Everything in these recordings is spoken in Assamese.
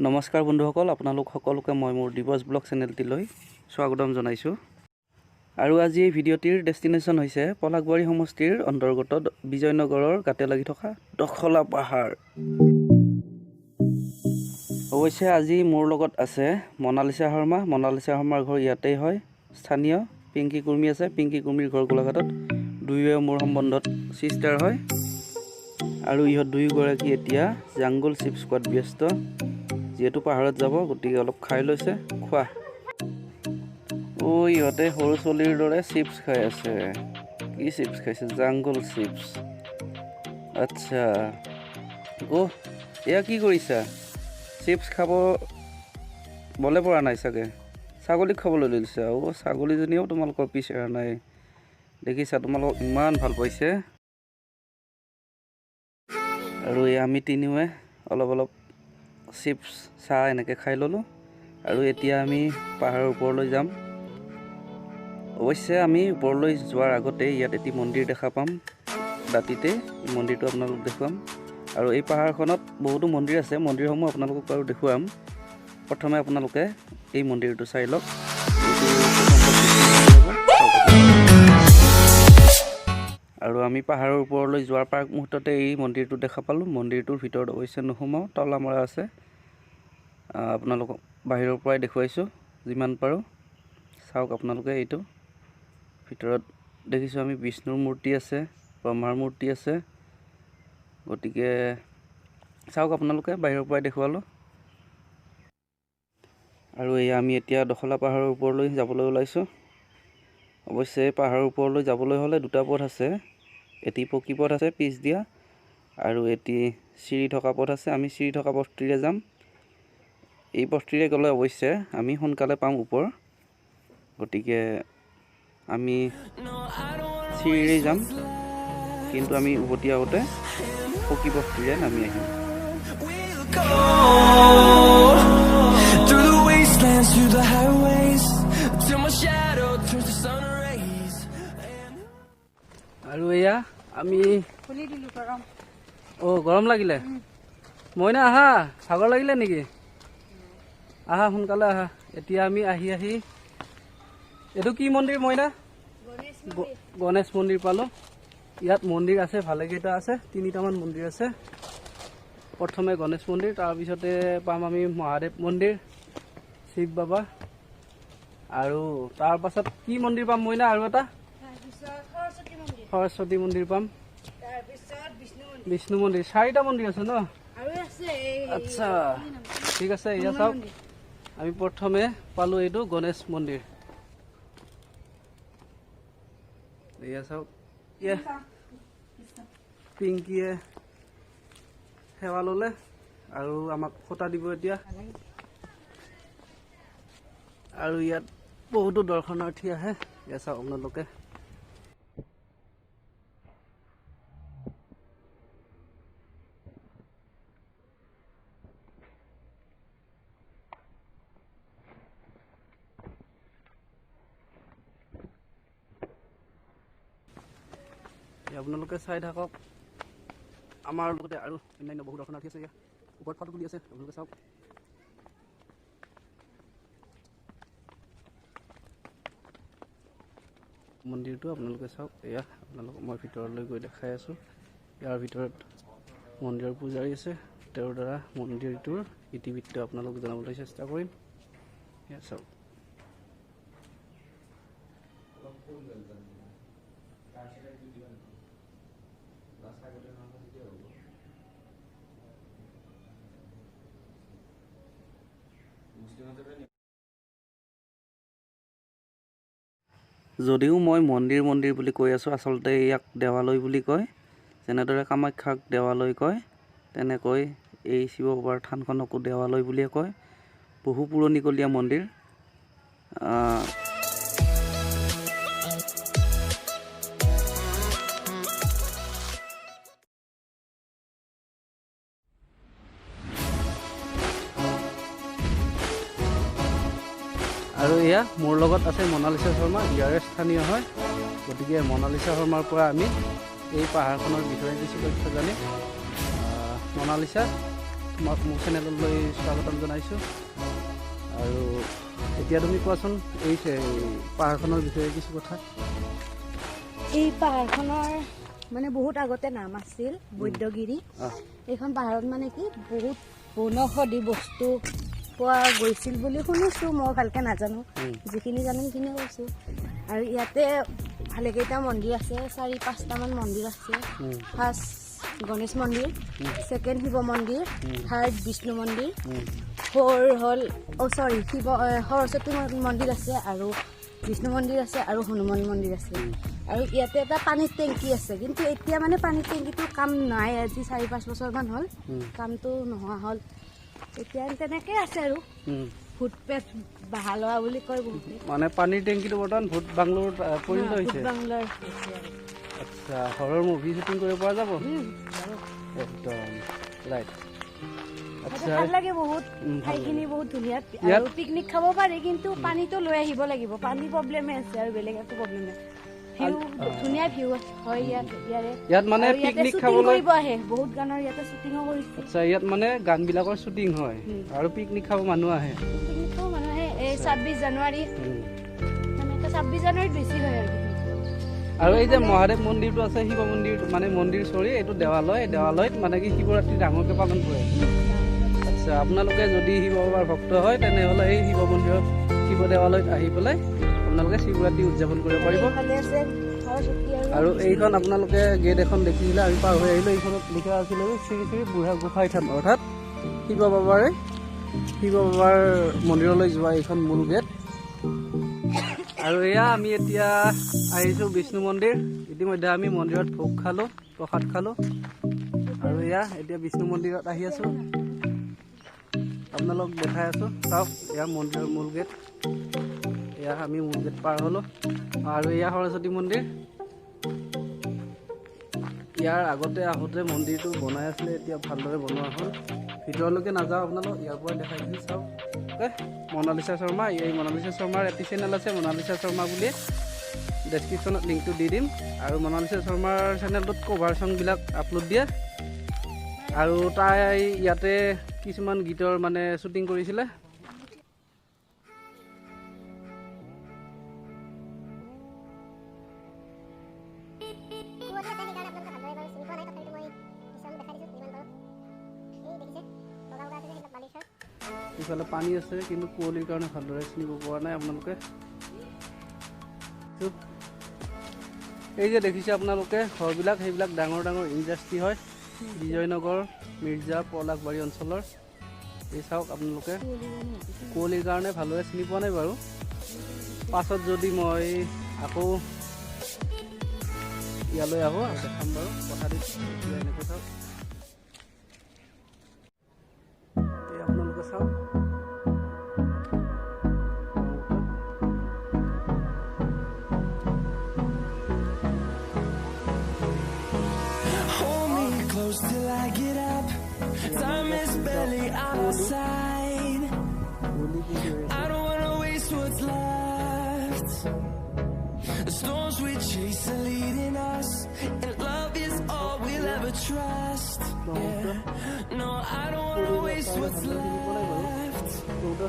নমস্কাৰ বন্ধুসকল, আপোনালোক সকলোকে মই মোৰ দিৱস ব্লগ চেনেলটিলৈ স্বাগতম জনাইছোঁ। আৰু আজি এই ভিডিঅ'টিৰ ডেষ্টিনেশ্যন হৈছে পলাশবাৰী সমষ্টিৰ অন্তৰ্গত বিজয়নগৰৰ গাতে লাগি থকা দখলা পাহাৰ। অৱশ্যে আজি মোৰ লগত আছে মনালিছা শৰ্মা। মনালিছা শৰ্মাৰ ঘৰ ইয়াতেই হয়। স্থানীয় পিংকি কুৰ্মী আছে। পিংকি কুৰ্মীৰ ঘৰ গোলাঘাটত। দুয়োৱে মোৰ সম্বন্ধত চিষ্টাৰ হয়। আৰু ইহঁত দুয়োগৰাকী এতিয়া জাংগল চিপছ খোৱাত ব্যস্ত। যিহেতু পাহাৰত যাব গতিকে অলপ খাই লৈছে। খোৱা। ইহঁতে সৰু চলিৰ দৰে চিপছ খাই আছে। কি চিপছ খাইছে? Jungle chips. আচ্ছা, এয়া কি কৰিছা? চিপছ খাব বলে পৰা নাই চাগে। ছাগলীক খাবলৈ লৈছা। ছাগলীজনীয়েও তোমালোকৰ পিছ এৰা নাই। দেখিছা, তোমালোকক ইমান ভাল পাইছে। আৰু আমি তিনিওৱে অলপ চিপছ চাহ এনেকৈ খাই ল'লোঁ। আৰু এতিয়া আমি পাহাৰৰ ওপৰলৈ যাম। অৱশ্যে আমি ওপৰলৈ যোৱাৰ আগতে ইয়াত এটি মন্দিৰ দেখা পাম ৰাতিতে। মন্দিৰটো আপোনালোক দেখুৱাম। আৰু এই পাহাৰখনত বহুতো মন্দিৰ আছে। মন্দিৰসমূহ আপোনালোকক বাৰু দেখুৱাম। প্ৰথমে আপোনালোকে এই মন্দিৰটো চাই লওক। আৰু আমি পাহাৰৰ ওপৰলৈ যোৱাৰ প্ৰাক মুহূৰ্ততে এই মন্দিৰটো দেখা পালোঁ। মন্দিৰটোৰ ভিতৰত অৱশ্যে নোসোমাওঁ, তলা মৰা আছে। আপোনালোকক বাহিৰৰ পৰাই দেখুৱাইছোঁ যিমান পাৰোঁ। চাওক আপোনালোকে, এইটো ভিতৰত দেখিছোঁ আমি বিষ্ণুৰ মূৰ্তি আছে, ব্ৰহ্মাৰ মূৰ্তি আছে। গতিকে চাওক আপোনালোকে, বাহিৰৰ পৰাই দেখুৱালোঁ। আৰু আমি এতিয়া দখলা পাহাৰৰ ওপৰলৈ যাবলৈ ওলাইছোঁ। অৱশ্যে পাহাৰৰ ওপৰলৈ যাবলৈ হ'লে দুটা পথ আছে। এটি পকী পথ আছে পিছ দিয়া, আৰু এটি চিৰি থকা পথ আছে। আমি চিৰি থকা পথটিৰে যাম। এই পথটিৰে গ'লে অৱশ্যে আমি সোনকালে পাম ওপৰ। গতিকে আমি চিৰিৰে যাম, কিন্তু আমি উভতি আহোঁতে পকী পথটিৰে নামি আহিম। আৰু এয়া আমি গৰম লাগিলে। মইনা আহা, ভাগৰ লাগিলে নেকি? আহা, সোনকালে আহা। এতিয়া আমি আহি এইটো কি মন্দিৰ মইনা? গণেশ মন্দিৰ পালোঁ। ইয়াত মন্দিৰ আছে, ভালেকেইটা আছে। 3টামান মন্দিৰ আছে। প্ৰথমে গণেশ মন্দিৰ, তাৰপিছতে পাম আমি মহাদেৱ মন্দিৰ, শিৱ বাবা। আৰু তাৰ পাছত কি মন্দিৰ পাম মইনা? আৰু এটা সৰস্বতী মন্দিৰ পাম। বিষ্ণু মন্দিৰ। 4টা মন্দিৰ আছে ন? আচ্ছা, ঠিক আছে। এয়া চাওক, আমি প্ৰথমে পালোঁ এইটো গণেশ মন্দিৰ। এয়া চাওক, পিংকিয়ে সেৱা ল'লে আৰু আমাক ফটা দিব এতিয়া। আৰু ইয়াত বহুতো দৰ্শনাৰ্থী আহে। এয়া চাওক আপোনালোকে। আপোনালোকে চাই থাকক। আমাৰ লগতে আৰু অন্যান্য বহু দৰ্শনাৰ্থী আছে। ইয়াত ওপৰত ফটো তুলি আছে, আপোনালোকে চাওক। মন্দিৰটো আপোনালোকে চাওক। এয়া আপোনালোকক মই ভিতৰলৈ গৈ দেখাই আছোঁ। ইয়াৰ ভিতৰত মন্দিৰৰ পূজাৰী আছে। তেওঁৰ দ্বাৰা মন্দিৰটোৰ ইতিবৃত্ত আপোনালোক জনাবলৈ চেষ্টা কৰিম। এয়া চাওক। যদিও মই মন্দিৰ বুলি কৈ আছোঁ, আচলতে ইয়াক দেৱালয় বুলি কয়। যেনেদৰে কামাখ্যাক দেৱালয় কয়, তেনেকৈ এই শিৱ বাবাৰ থানখনকো দেৱালয় বুলিয়ে কয়। বহু পুৰণিকলীয়া মন্দিৰ। আৰু এয়া মোৰ লগত আছে মনালিছা শৰ্মা, ইয়াৰে স্থানীয় হয়। গতিকে মনালিছা শৰ্মাৰ পৰা আমি এই পাহাৰখনৰ বিষয়ে কিছু তথ্য জানিম। মনালিছা, মোৰ চেনেললৈ স্বাগতম জনাইছোঁ। আৰু এতিয়া তুমি কোৱাচোন এই পাহাৰখনৰ বিষয়ে কিছু কথা। এই পাহাৰখনৰ মানে বহুত আগতে নাম আছিল বৈদ্যগিৰি। এইখন পাহাৰত মানে কি বহুত বনৌষধি বস্তু পোৱা গৈছিল বুলি শুনিছোঁ, মই ভালকৈ নাজানো, যিখিনি জানো সেইখিনি কৈছোঁ। আৰু ইয়াতে ভালেকেইটা মন্দিৰ আছে, 4-5টামান মন্দিৰ আছে। ফাৰ্ষ্ট গণেশ মন্দিৰ, ছেকেণ্ড শিৱ মন্দিৰ, থাৰ্ড বিষ্ণু মন্দিৰ, ফ'ৰ হ'ল সৰস্বতী মন্দিৰ আছে, আৰু বিষ্ণু মন্দিৰ আছে, আৰু হনুমান মন্দিৰ আছে। আৰু ইয়াতে এটা পানীৰ টেংকি আছে, কিন্তু এতিয়া মানে পানীৰ টেংকিটো কাম নাই। আজি 4-5 বছৰমান হ'ল কামটো নোহোৱা হ'ল। এতিয়া তেনেকৈ আছে আৰু ভূত পেট বাহা লোৱা বুলি কয় বহুতে। মানে পানীৰ টেংকিটো বৰ্তমান ভূত বাংলোৰত পৰিণত হৈছে। বাংলাৰ আচ্ছা, হৰৰ মুভি শ্বুটিং কৰিব পৰা যাব একদম ৰাইট। আচ্ছা, ভাল লাগে বহুত, ঠাইখিনি বহুত ধুনীয়া আৰু পিকনিক খাব পাৰি, কিন্তু পানীটো লৈ আহিব লাগিব। পানী প্ৰব্লেমে আছে আৰু বেলেগ একো প্ৰব্লেম নাই। ধুনীয়া ভিউ হয় ইয়াত মানে পিকনিক খাবলৈ কৰিব আহে বহুত গানৰ, ইয়াতে শ্বুটিঙো কৰিছে। আচ্ছা, ইয়াত মানে গানবিলাকৰ শ্বুটিং হয় আৰু পিকনিক খাব মানুহ আহে। পিকনিক খাব মানুহ আহে এই 26 জানুৱাৰী, সেনেকৈ 26 জানুৱাৰীত বেছি হয় আৰু এই যে মহাদেৱ মন্দিৰটো আছে, শিৱ মন্দিৰ মানে মন্দিৰ এইটো দেৱালয়ত মানে কি শিৱৰাত্ৰি ডাঙৰকৈ পালন কৰে। আচ্ছা, আপোনালোকে যদি শিৱ বাবাৰ ভক্ত হয় তেনেহ'লে এই শিৱ মন্দিৰত শিৱ দেৱালয়ত আহি পেলাই আপোনালোকে শিৱৰাত্ৰি উদযাপন কৰিব পাৰিব। আৰু এইখন আপোনালোকে গেট এখন দেখিছিলে, আমি পাৰ হৈ আহিলোঁ। এইখনত লিখা আছিলে শ্ৰী শ্ৰী বুঢ়া গোসাঁই থান, অৰ্থাৎ শিৱ বাবাৰ মন্দিৰলৈ যোৱা এইখন মূল গেট। আৰু এয়া আমি এতিয়া আহিছোঁ বিষ্ণু মন্দিৰ। ইতিমধ্যে আমি মন্দিৰত ভোগ খালোঁ, প্ৰসাদ খালোঁ, আৰু এয়া এতিয়া বিষ্ণু মন্দিৰত আহি আছোঁ। আপোনালোক দেখাই আছোঁ, চাওক এয়া মন্দিৰৰ মূল গেট। এয়া আমি মূল গেট পাৰ হ'লোঁ। আৰু এয়া সৰস্বতী মন্দিৰ। ইয়াৰ আগতে আহোঁতে মন্দিৰটো বনাই আছিলে, এতিয়া ভালদৰে বনোৱা হ'ল। ভিতৰলৈকে নাযাওঁ, আপোনালোক ইয়াৰ পৰা দেখাই দিছোঁ, চাওক। মনালিছা শৰ্মা, এই মনালিছা শৰ্মাৰ এটি চেনেল আছে মনালিছা শৰ্মা বুলি, ডেছক্ৰিপশ্যনত লিংকটো দি দিম। আৰু মনালিছা শৰ্মাৰ চেনেলটোত কভাৰ ছংবিলাক আপলোড দিয়ে, আৰু তাই ইয়াতে কিছুমান গীতৰ মানে শ্বুটিং কৰিছিলে। ইফালে পানী আছে, কিন্তু কুঁৱলীৰ কাৰণে ভালদৰে চিনিব পৰা নাই আপোনালোকে। এই যে দেখিছে আপোনালোকে ঘৰবিলাক, সেইবিলাক ডাঙৰ ডাঙৰ ইণ্ডাষ্ট্ৰি হয়, বিজয়নগৰ, মিৰ্জা, পলাশবাৰী অঞ্চলৰ। এই চাওক আপোনালোকে, কুঁৱলীৰ কাৰণে ভালদৰে চিনি পোৱা নাই বাৰু। পাছত যদি মই আকৌ ইয়ালৈ আহোঁ দেখাম বাৰু, কথা দিছোঁ। এনেকৈ চাওক, এই আপোনালোকে চাওক। Till I get up, time is barely on our side. I don't wanna waste what's left. The storms we chase are leading us, and love is all we'll ever trust. Yeah. No, I don't wanna waste what's left. We'll go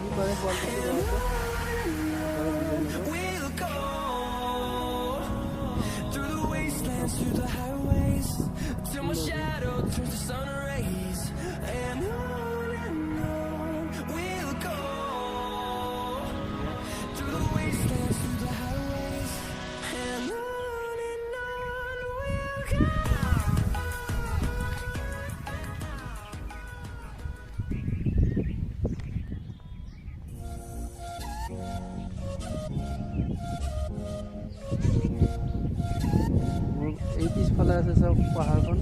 through the wastelands, through the highways, till my shadow turns to sun rays. And on we'll go through the wastelands, through the highways. And on we'll go. এই পিছফালে আছে চাওক পাহাৰখন,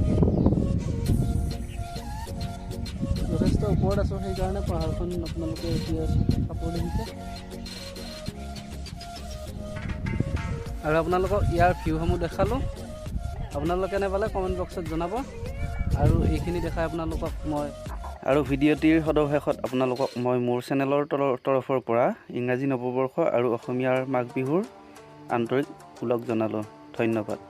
যথেষ্ট ওপৰত আছোঁ, সেইকাৰণে পাহাৰখন আপোনালোকে এতিয়া চাব দেখিছে। আৰু আপোনালোকক ইয়াৰ ভিউসমূহ দেখালোঁ। আপোনালোকে কেনে পালে কমেণ্ট বক্সত জনাব। আৰু এইখিনি দেখাই আপোনালোকক মই আৰু ভিডিঅ'টিৰ সদশেষত আপোনালোকক মই মোৰ চেনেলৰ তৰফৰ পৰা ইংৰাজী নৱবৰ্ষ আৰু অসমীয়াৰ মাঘ বিহুৰ আন্তৰিক ওলগ জনালোঁ। ধন্যবাদ।